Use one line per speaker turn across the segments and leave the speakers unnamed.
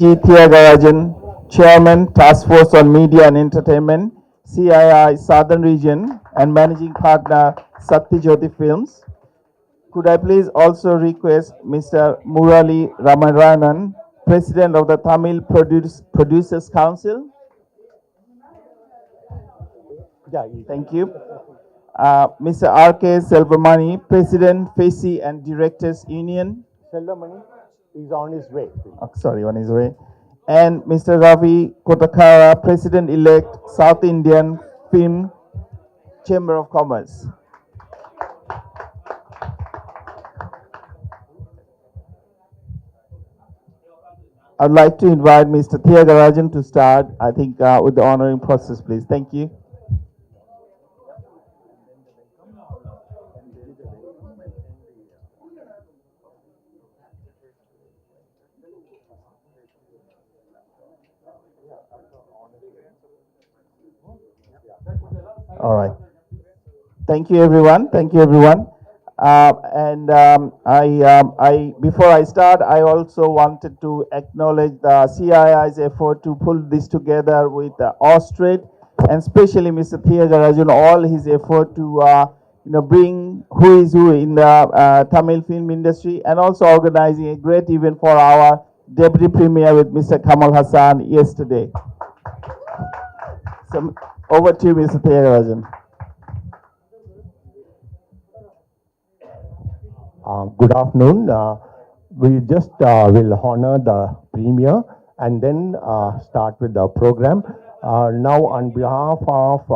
tg.Thyagarajan, Chairman, Task Force on Media and Entertainment, CII Southern Region, and Managing Partner, Sathya Jyothi Films. Could I please also request Mr. Murali Ramaranan, President of the Tamil Producers Council? Thank you. Mr. R.K. Selvamani, President, FACI and Directors Union.
Seldamani is on his way.
Sorry, on his way. And Mr. Ravi Kotakara, President-elect, South Indian Film Chamber of Commerce. I'd like to invite Mr. Thyagarajan to start, I think, with the honoring process, please. Thank you. All right. Thank you, everyone. Thank you, everyone. Before I start, I also wanted to acknowledge the CII's effort to pull this together with Austrade, and especially Mr. Thyagarajan, all his effort to bring who is who in the Tamil film industry, and also organizing a great event for our deputy premier with Mr. Kamal Hassan yesterday. So over to you, Mr. Thyagarajan.
Good afternoon. We just will honor the premier and then start with the program. Now, on behalf of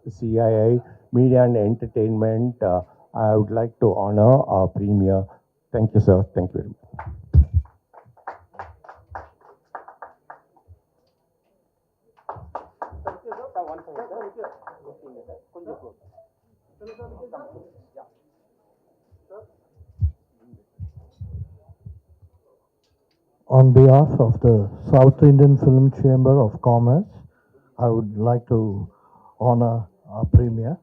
CII Media and Entertainment, I would like to honor our premier. Thank you, sir. Thank you very much.
On behalf of the South Indian Film Chamber of Commerce, I would like to honor our premier.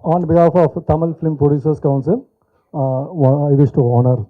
On behalf of Tamil Film Producers Council, I wish to honor.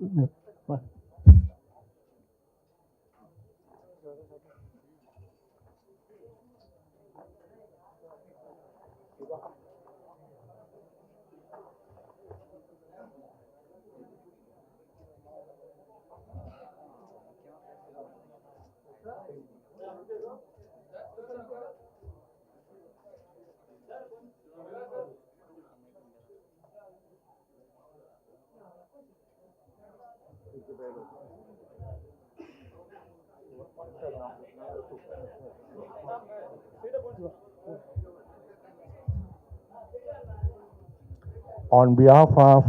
On behalf of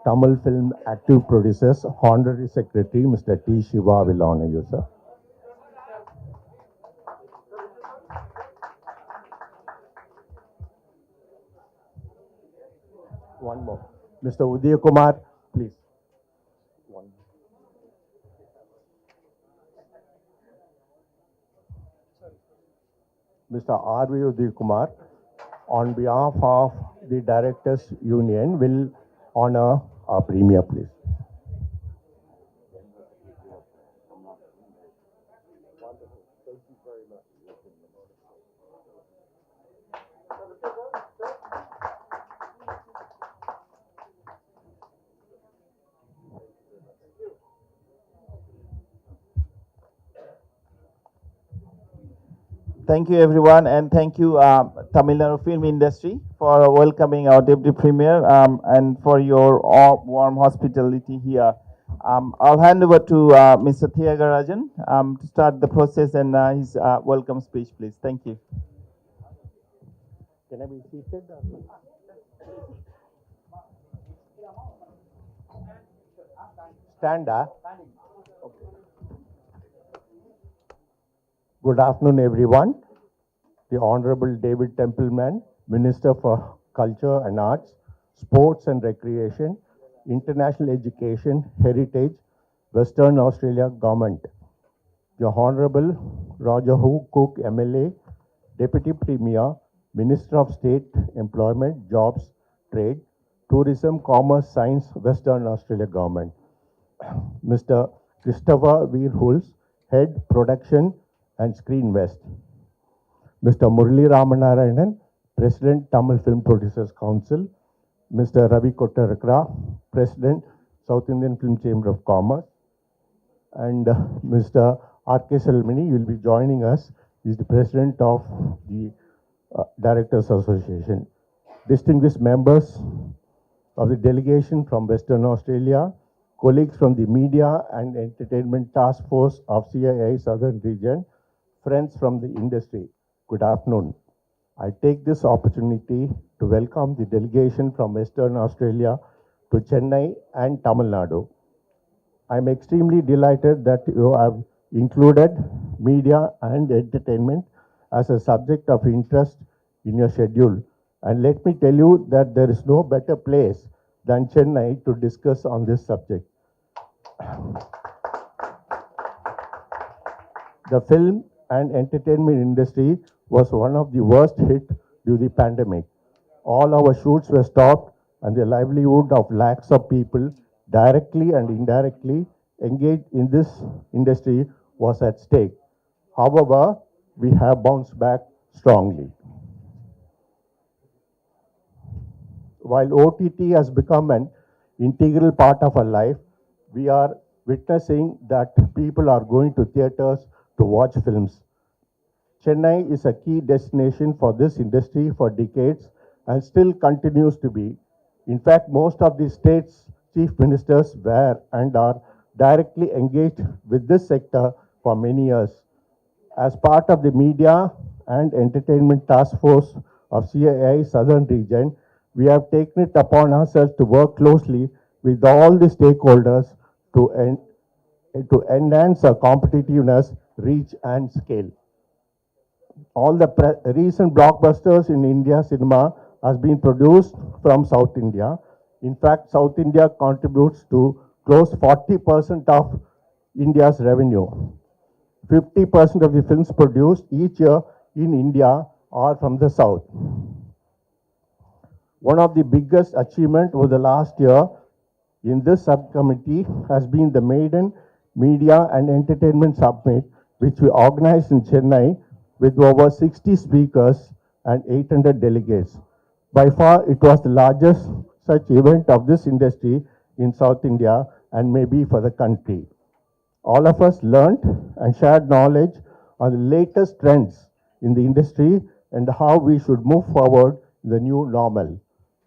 Tamil Film Active Producers, Honorary Secretary Mr. T. Shiva will honor you, sir. One more. Mr. Udaya Kumar, please. One. Mr. R.V. Udaya Kumar, on behalf of the Directors Union, will honor our premier, please.
Thank you, everyone, and thank you, Tamil Nadu film industry, for welcoming our deputy premier and for your warm hospitality here. I'll hand over to Mr. Thyagarajan to start the process and his welcome speech, please. Thank you.
Can I be seated? Stand up. Okay. Good afternoon, everyone. The Honorable David Templeman, Minister for Culture and Arts, Sports and Recreation, International Education, Heritage, Western Australia Government. The Honorable Roger Hu Cook, MLA, Deputy Premier, Minister of State, Employment, Jobs, Trade, Tourism, Commerce, Science, Western Australia Government. Mr. Christopher Veerhuls, Head, Production and Screen West. Mr. Murali Ramanarayanan, President, Tamil Film Producers Council. Mr. Ravi Kottarakra, President, South Indian Film Chamber of Commerce. And Mr. R.K. Selmani will be joining us. He is the President of the Directors Association. Distinguished members of the delegation from Western Australia, colleagues from the Media and Entertainment Task Force of CII Southern Region, friends from the industry, good afternoon. I take this opportunity to welcome the delegation from Western Australia to Chennai and Tamil Nadu. I am extremely delighted that you have included media and entertainment as a subject of interest in your schedule. And let me tell you that there is no better place than Chennai to discuss on this subject. The film and entertainment industry was one of the worst hit due to the pandemic. All our shoots were stopped and the livelihood of lakhs of people directly and indirectly engaged in this industry was at stake. However, we have bounced back strongly. While OTT has become an integral part of our life, we are witnessing that people are going to theaters to watch films. Chennai is a key destination for this industry for decades and still continues to be. In fact, most of the state's chief ministers were and are directly engaged with this sector for many years. As part of the Media and Entertainment Task Force of CII Southern Region, we have taken it upon ourselves to work closely with all the stakeholders to enhance our competitiveness, reach and scale. All the recent blockbusters in India cinema has been produced from South India. In fact, South India contributes to close 40% of India's revenue. 50% of the films produced each year in India are from the South. One of the biggest achievements over the last year in this subcommittee has been the maiden Media and Entertainment Summit, which we organized in Chennai with over 60 speakers and 800 delegates. By far, it was the largest such event of this industry in South India and maybe for the country. All of us learned and shared knowledge on the latest trends in the industry and how we should move forward in the new normal.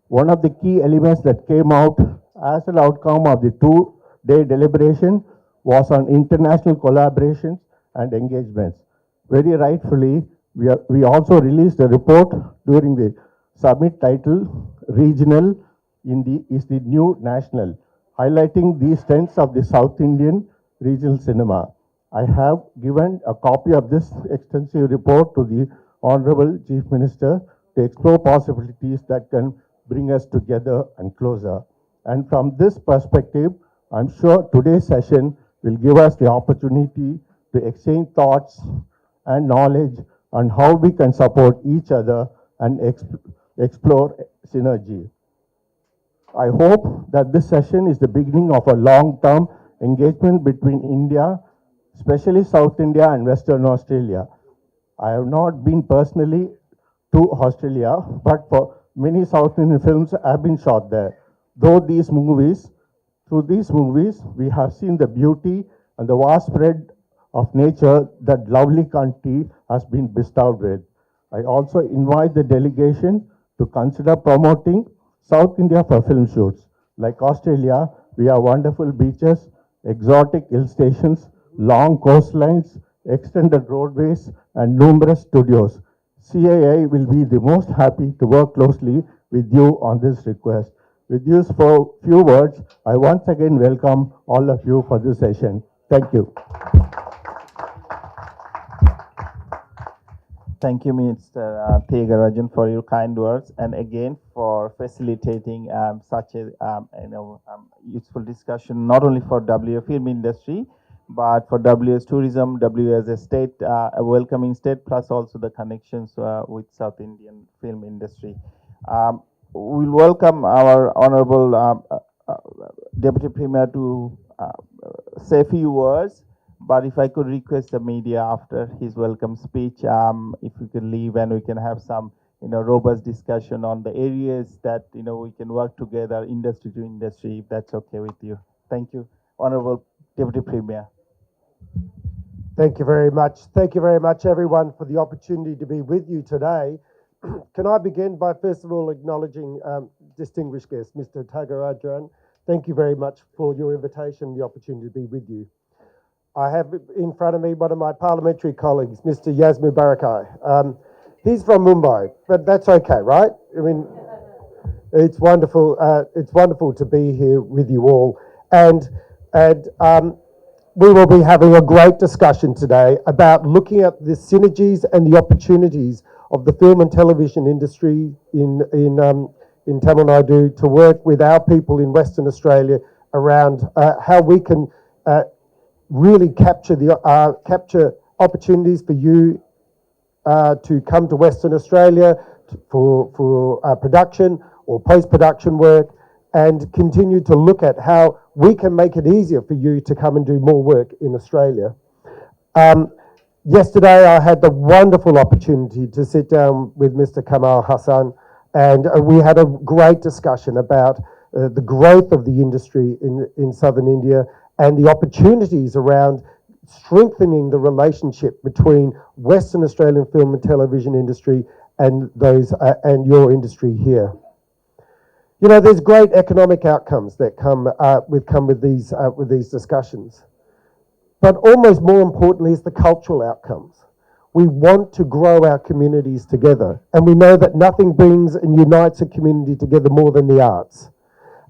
One of the key elements that came out as an outcome of the two-day deliberation was on international collaborations and engagements. Very rightfully, we also released a report during the summit titled Regional is the New National, highlighting the strengths of the South Indian regional cinema. I have given a copy of this extensive report to the Honorable Chief Minister to explore possibilities that can bring us together and closer. And from this perspective, I'm sure today's session will give us the opportunity to exchange thoughts and knowledge on how we can support each other and explore synergy. I hope that this session is the beginning of a long-term engagement between India, especially South India and Western Australia. I have not been personally to Australia, but for many South Indian films have been shot there. Through these movies, we have seen the beauty and the vast spread of nature that lovely country has been bestowed with. I also invite the delegation to consider promoting South India for film shoots. Like Australia, we have wonderful beaches, exotic hill stations, long coastlines, extended roadways, and numerous studios. CII will be the most happy to work closely with you on this request. With these few words, I once again welcome all of you for this session. Thank you.
Thank you, Mr. Thyagarajan, for your kind words, and again for facilitating such a useful discussion, not only for WA film industry, but for WA's tourism, WA as a state, a welcoming state, plus also the connections with South Indian film industry. We'll welcome our honorable uh, Deputy Premier to say a few words. But if I could request the media after his welcome speech, if we could leave and we can have some, robust discussion on the areas that, we can work together, industry to industry, if that's okay with you. Thank you, Honorable Deputy Premier.
Thank you very much. Thank you very much, everyone, for the opportunity to be with you today. Can I begin by, first of all, acknowledging distinguished guest, Mr. Thyagarajan. Thank you very much for your invitation, the opportunity to be with you. I have in front of me one of my parliamentary colleagues, Mr. Yasmu Barakai. He's from Mumbai, but that's okay, right? I mean, it's wonderful. It's wonderful to be here with you all, and we will be having a great discussion today about looking at the synergies and the opportunities of the film and television industry in Tamil Nadu to work with our people in Western Australia around how we can really capture opportunities for you to come to Western Australia for production or post-production work, and continue to look at how we can make it easier for you to come and do more work in Australia. Yesterday I had the wonderful opportunity to sit down with Mr. Kamal Hassan, and we had a great discussion about the growth of the industry in southern India and the opportunities around strengthening the relationship between Western Australian film and television industry and those and your industry here. You know, there's great economic outcomes that come with these discussions, but almost more importantly is the cultural outcomes. We want to grow our communities together, and we know that nothing brings and unites a community together more than the arts.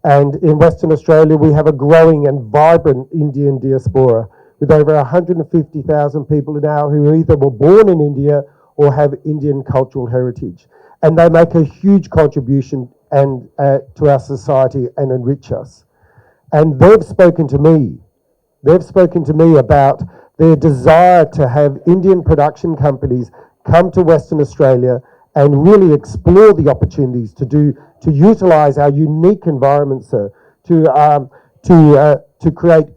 And in Western Australia, we have a growing and vibrant Indian diaspora with over 150,000 people now who either were born in India or have Indian cultural heritage. And they make a huge contribution to our society and enrich us. And they've spoken to me. They've spoken to me about their desire to have Indian production companies come to Western Australia and really explore the opportunities to utilise our unique environment, sir, to create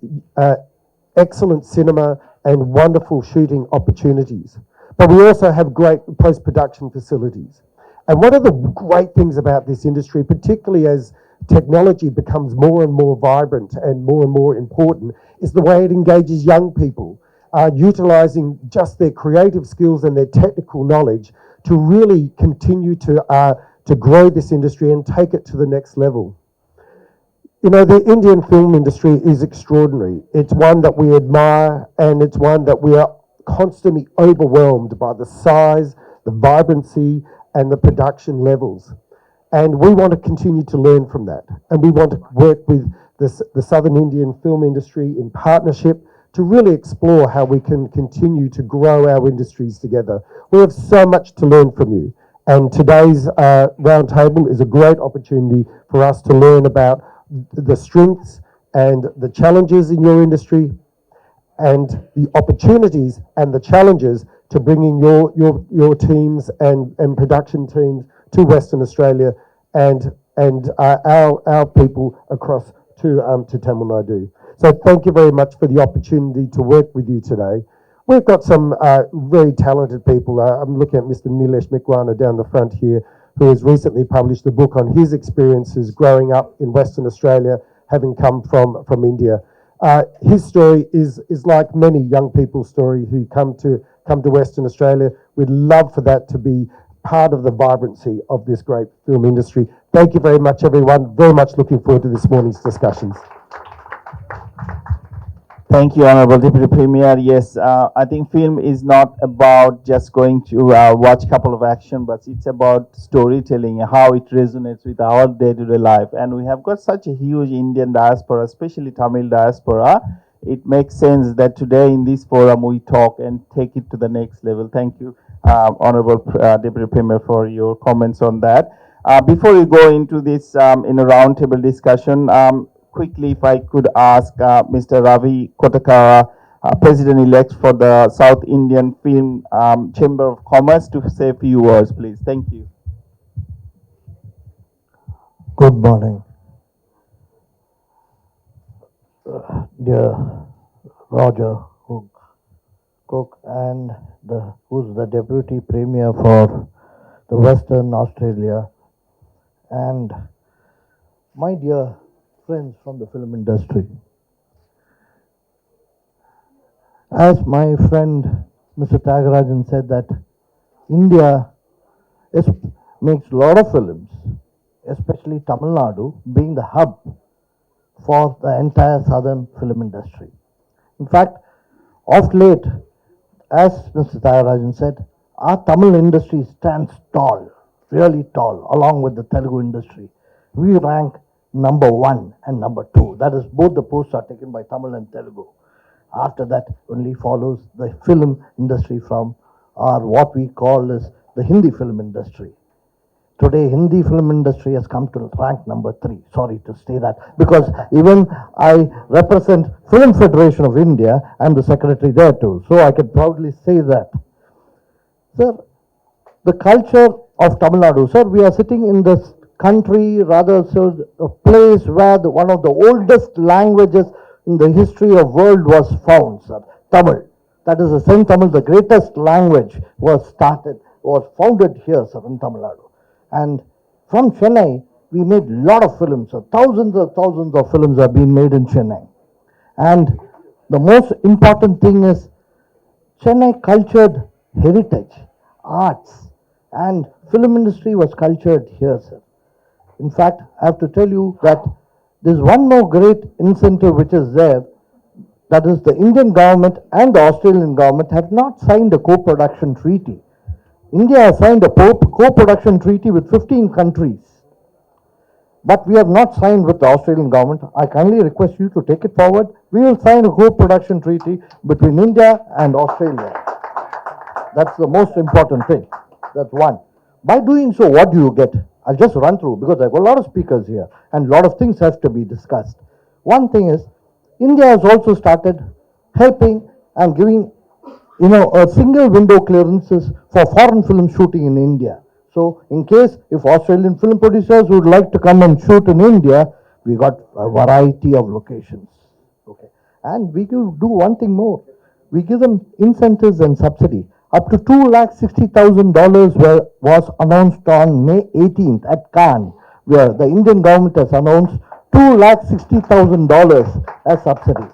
excellent cinema and wonderful shooting opportunities. But we also have great post-production facilities. And one of the great things about this industry, particularly as technology becomes more and more vibrant and more important, is the way it engages young people, utilising just their creative skills and their technical knowledge to really continue to grow this industry and take it to the next level. You know, the Indian film industry is extraordinary. It's one that we admire, and it's one that we are constantly overwhelmed by the size, the vibrancy, and the production levels. And we want to continue to learn from that. And we want to work with the Southern Indian film industry in partnership to really explore how we can continue to grow our industries together. We have so much to learn from you. And today's roundtable is a great opportunity for us to learn about the strengths and the challenges in your industry, and the opportunities and the challenges to bringing your teams and production teams to Western Australia and our people across to Tamil Nadu. So thank you very much for the opportunity to work with you today. We've got some very talented people. I'm looking at Mr. Nilesh Mikwana down the front here, who has recently published a book on his experiences growing up in Western Australia, having come from India. His story is like many young people's story who come to Western Australia. We'd love for that to be part of the vibrancy of this great film industry. Thank you very much, everyone. Very much looking forward to this morning's discussions.
Thank you, Honorable Deputy Premier. Yes, I think film is not about just going to watch a couple of action, but it's about storytelling, how it resonates with our day-to-day life. And we have got such a huge Indian diaspora, especially Tamil diaspora. It makes sense that today in this forum we talk and take it to the next level. Thank you. Honorable Deputy Premier, for your comments on that. Before we go into this in a roundtable discussion, quickly, if I could ask Mr. Ravi Kotakara, President-elect for the South Indian Film Chamber of Commerce, to say a few words, please. Thank you.
Good morning. Dear Roger Cook and who's the Deputy Premier for the Western Australia, and my dear friends from the film industry. As my friend Mr. Thyagarajan said that India makes a lot of films, especially Tamil Nadu being the hub for the entire southern film industry. In fact, of late, as Mr. Thyagarajan said, our Tamil industry stands tall, really tall, along with the Telugu industry. We rank number 1 and number 2. That is, both the posts are taken by Tamil and Telugu. After that, only follows the film industry from what we call as the Hindi film industry. Today, Hindi film industry has come to rank number 3. Sorry to say that, because even I represent Film Federation of India. I'm the secretary there too, so I can proudly say that. Sir, the culture of Tamil Nadu, sir, we are sitting in this country, rather, so a place where one of the oldest languages in the history of world was found, sir, Tamil. That is the same Tamil, the greatest language was founded here, sir, in Tamil Nadu. And from Chennai, we made a lot of films. So thousands of films have been made in Chennai. And the most important thing is Chennai cultured heritage, arts, and film industry was cultured here, sir. In fact, I have to tell you that there's one more great incentive which is there. That is, the Indian government and the Australian government have not signed a co-production treaty. India has signed a co-production treaty with 15 countries, but we have not signed with the Australian government. I kindly request you to take it forward. We will sign a co-production treaty between India and Australia. That's the most important thing. That's one. By doing so, what do you get? I'll just run through, because I've got a lot of speakers here and a lot of things have to be discussed. One thing is, India has also started helping and giving a single window clearances for foreign film shooting in India. So in case if Australian film producers would like to come and shoot in India, we got a variety of locations. Okay. And we could do one thing more. We give them incentives and subsidy. Up to $260,000 was announced on May 18th at Cannes, where the Indian government has announced $260,000 as subsidy.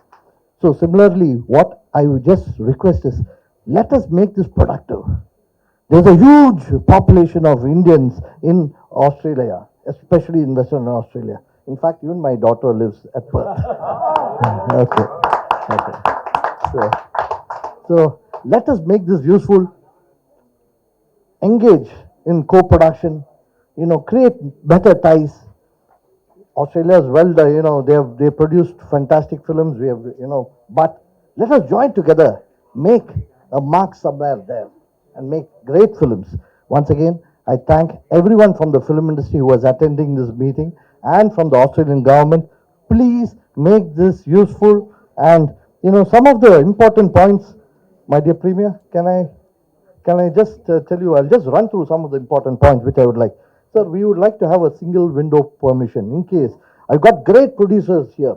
So similarly, what I would just request is, let us make this productive. There's a huge population of Indians in Australia, especially in Western Australia. In fact, even my daughter lives at Perth. Okay. So let us make this useful. Engage in co-production. Create better ties. Australia as well, they produced fantastic films. We have, but let us join together, make a mark somewhere there, and make great films. Once again, I thank everyone from the film industry who was attending this meeting and from the Australian government. Please make this useful, and some of the important points, my dear Premier, can I just tell you? I'll just run through some of the important points which I would like. Sir, we would like to have a single window permission in case. I've got great producers here.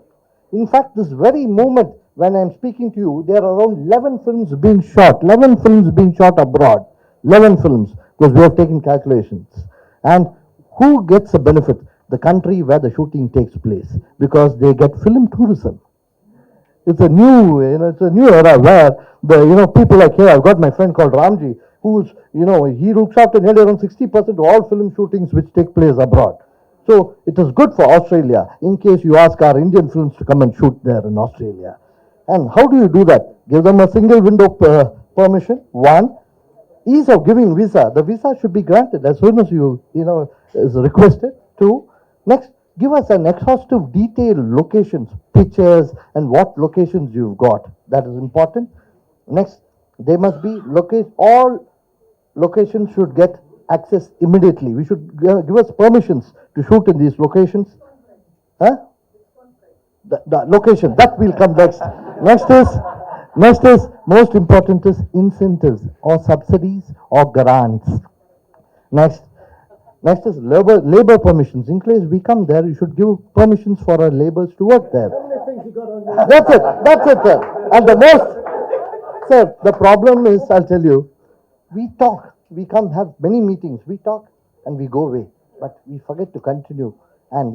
In fact, this very moment when I'm speaking to you, there are around 11 films being shot. 11 films being shot abroad. 11 films, because we have taken calculations. And who gets the benefit? The country where the shooting takes place, because they get film tourism. It's a new, it's a new era where the, people like here, I've got my friend called Ramji, who's, he looks after nearly around 60% of all film shootings which take place abroad. So it is good for Australia in case you ask our Indian films to come and shoot there in Australia. And how do you do that? Give them a single window permission. One, ease of giving visa. The visa should be granted as soon as is requested. Two, next, give us an exhaustive detailed locations, pictures, and what locations you've got. That is important. Next, they must be all locations should get access immediately. We should give us permissions to shoot in these locations. Huh? The location that will come next. Next is most important is incentives or subsidies or grants. Next is labor permissions. In case we come there, you should give permissions for our laborers to work there. That's it, sir. And the most, sir, the problem is, I'll tell you, we talk, we come have many meetings, we talk and we go away, but we forget to continue and,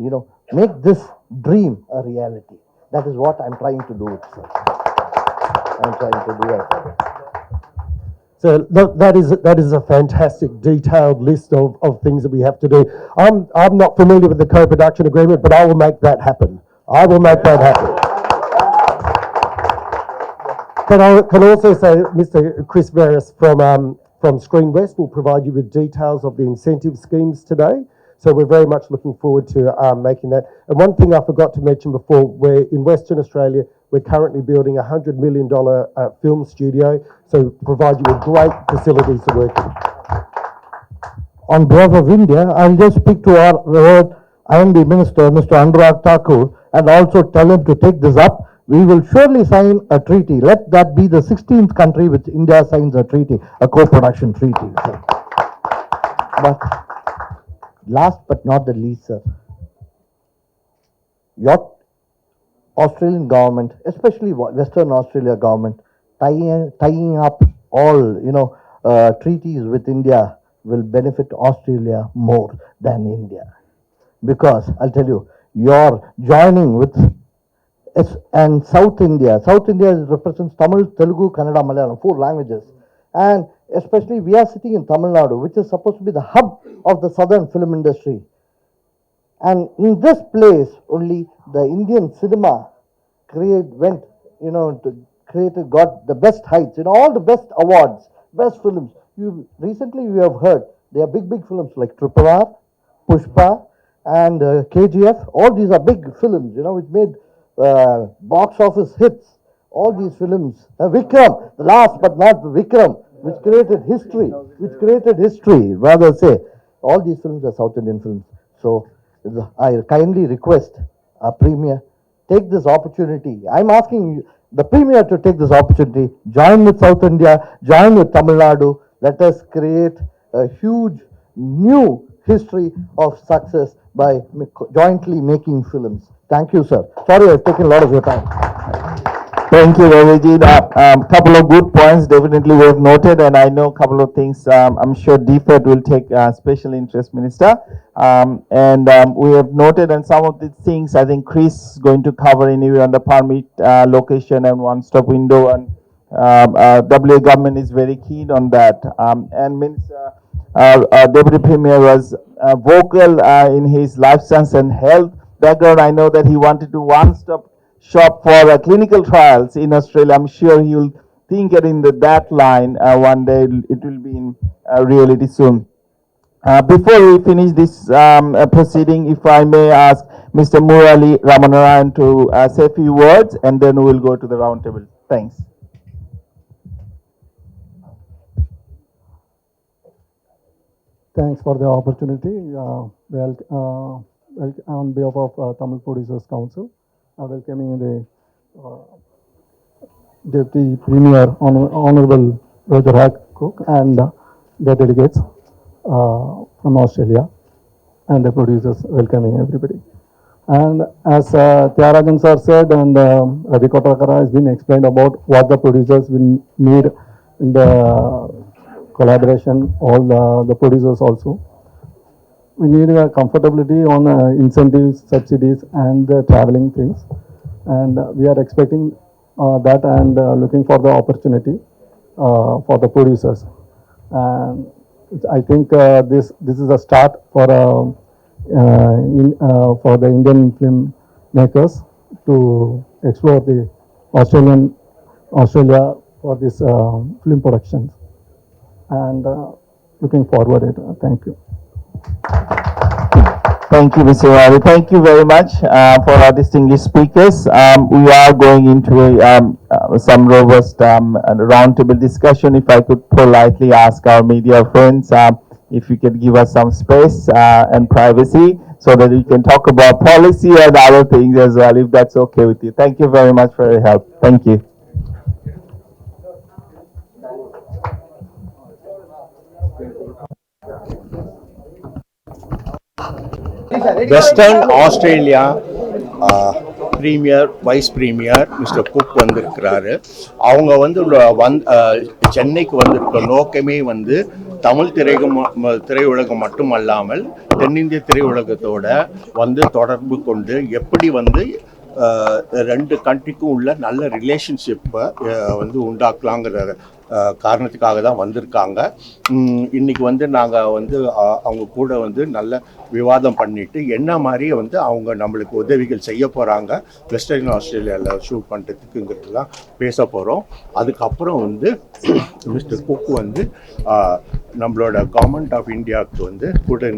make this dream a reality. That is what I'm trying to do, sir. I'm trying to do it.
So that is a fantastic detailed list of things that we have to do. I'm not familiar with the co-production agreement, but I will make that happen. I will make that happen. Can also say Mr. Chris Veris from Screen West will provide you with details of the incentive schemes today. So we're very much looking forward to making that. And one thing I forgot to mention before, we're in Western Australia, we're currently building a $100 million film studio, so provide you with great facilities to work in.
On behalf of India, I'll just speak to our IMD Minister, Mr. Anurag Thakur, and also tell him to take this up. We will surely sign a treaty. Let that be the 16th country which India signs a treaty, a co-production treaty. Sir. But last but not the least, sir, your Australian government, especially Western Australia government, tying up all treaties with India will benefit Australia more than India, because I'll tell you, you're joining with and South India. South India represents Tamil, Telugu, Kannada, Malayalam, 4 languages, and especially we are sitting in Tamil Nadu, which is supposed to be the hub of the southern film industry. And in this place, only the Indian cinema got the best heights, all the best awards, best films. Recently you have heard, they are big films like Triple Pushpa, and KGF. All these are big films, which made box office hits. All these films, Vikram, the last but not Vikram, which created history, rather say. All these films are South Indian films. So I kindly request our Premier, take this opportunity. I'm asking the Premier to take this opportunity, join with South India, join with Tamil Nadu. Let us create a huge new history of success by jointly making films. Thank you, sir. Sorry, I've taken a lot of your time.
Thank you, Ravi. Couple of good points definitely we have noted, and I know a couple of things I'm sure DFED will take special interest, Minister. We have noted, and some of these things I think Chris is going to cover anyway on the permit location and one-stop window, and WA government is very keen on that. And Minister, Deputy Premier was vocal in his life science and health background. I know that he wanted to one-stop shop for clinical trials in Australia. I'm sure he will think it in that line one day. It will be in reality soon. Before we finish this proceeding, if I may ask Mr. Murali Ramanarayan to say a few words, and then we will go to the round table. Thanks.
Thanks for the opportunity. On behalf of Tamil Producers Council, welcoming the Deputy Premier, Honorable Roger Hackcock, and the delegates from Australia, and the producers, welcoming everybody. And as Thyagarajan sir said, and Ravi Kotakara has been explained about what the producers will need in the collaboration, all the producers also. We need a comfortability on incentives, subsidies, and the traveling things. And we are expecting that and looking for the opportunity for the producers. And I think this is a start for the Indian film makers to explore the Australia for this film productions. And looking forward to it. Thank you.
Thank you, Mr. Ravi. Thank you very much for our distinguished speakers. We are going into some robust roundtable discussion. If I could politely ask our media friends if you could give us some space and privacy so that we can talk about policy and other things as well, if that's okay with you. Thank you very much for your help. Thank you.
Western Australia premier vice premier mister Cook வந்திருக்கிறாரு. அவங்க சென்னைக்கு வந்திருக்க நோக்கமே தமிழ் திரையுலகம் மட்டுமல்லாமல் தென்னிந்திய திரையுலகத்தோட தொடர்பு கொண்டு எப்படி ரெண்டு கண்ட்ரிக்கும் உள்ள நல்ல ரிலேஷன்ஷிப்பை உண்டாக்கலாங்கிற காரணத்துக்காக தான் வந்திருக்காங்க. இன்னைக்கு நாங்கள் அவங்க கூட நல்ல விவாதம் பண்ணிட்டு என்ன மாதிரி அவங்க நம்மளுக்கு உதவிகள் செய்ய போகிறாங்க வெஸ்டர்ன் ஆஸ்திரேலியாவில் ஷூட் பண்ணுறதுக்குங்கிறது தான் பேச போகிறோம். அதுக்கப்புறம் மிஸ்டர் குக் நம்மளோட கவர்மெண்ட் ஆஃப் இந்தியாவுக்கு கூட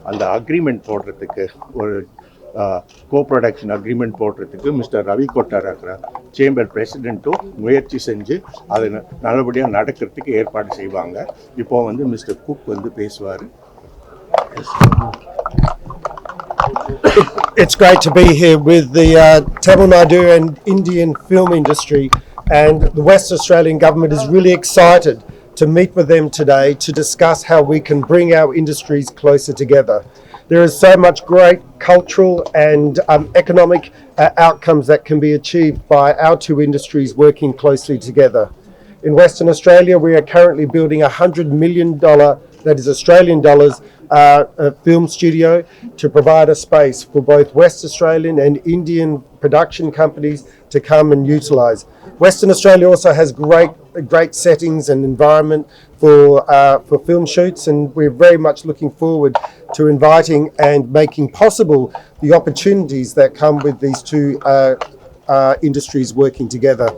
அந்த அக்ரிமெண்ட் போடுறதுக்கு ஒரு கோ-ப்ரொடக்ஷன் அக்ரிமெண்ட் போடுறதுக்கு மிஸ்டர் ரவி கொட்டாரா சேம்பர் பிரசிடென்ட்டும் முயற்சி செஞ்சு அதை நல்லபடியாக நடக்கிறதுக்கு ஏற்பாடு செய்வாங்க. இப்போ மிஸ்டர் குக் பேசுவார்.
It's great to be here with the Tamil Nadu and Indian film industry, and the West Australian government is really excited to meet with them today to discuss how we can bring our industries closer together. There is so much great cultural and economic outcomes that can be achieved by our two industries working closely together. In Western Australia, we are currently building $100 million, that is Australian dollars, a film studio to provide a space for both West Australian and Indian production companies to come and utilise. Western Australia also has great settings and environment for film shoots, and we're very much looking forward to inviting and making possible the opportunities that come with these two industries working together.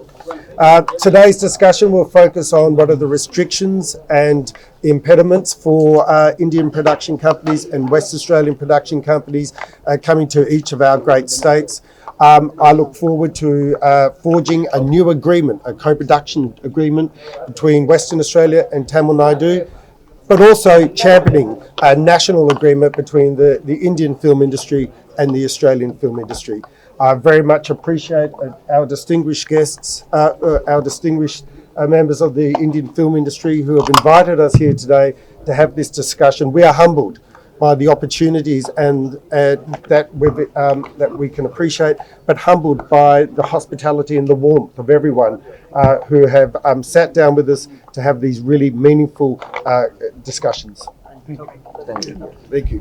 Today's discussion will focus on what are the restrictions and impediments for Indian production companies and West Australian production companies coming to each of our great states. I look forward to forging a new agreement, a co-production agreement between Western Australia and Tamil Nadu, but also championing a national agreement between the Indian film industry and the Australian film industry. I very much appreciate our distinguished guests, our distinguished members of the Indian film industry who have invited us here today to have this discussion. We are humbled by the opportunities and that we can appreciate, but humbled by the hospitality and the warmth of everyone who have sat down with us to have these really meaningful discussions. Thank you.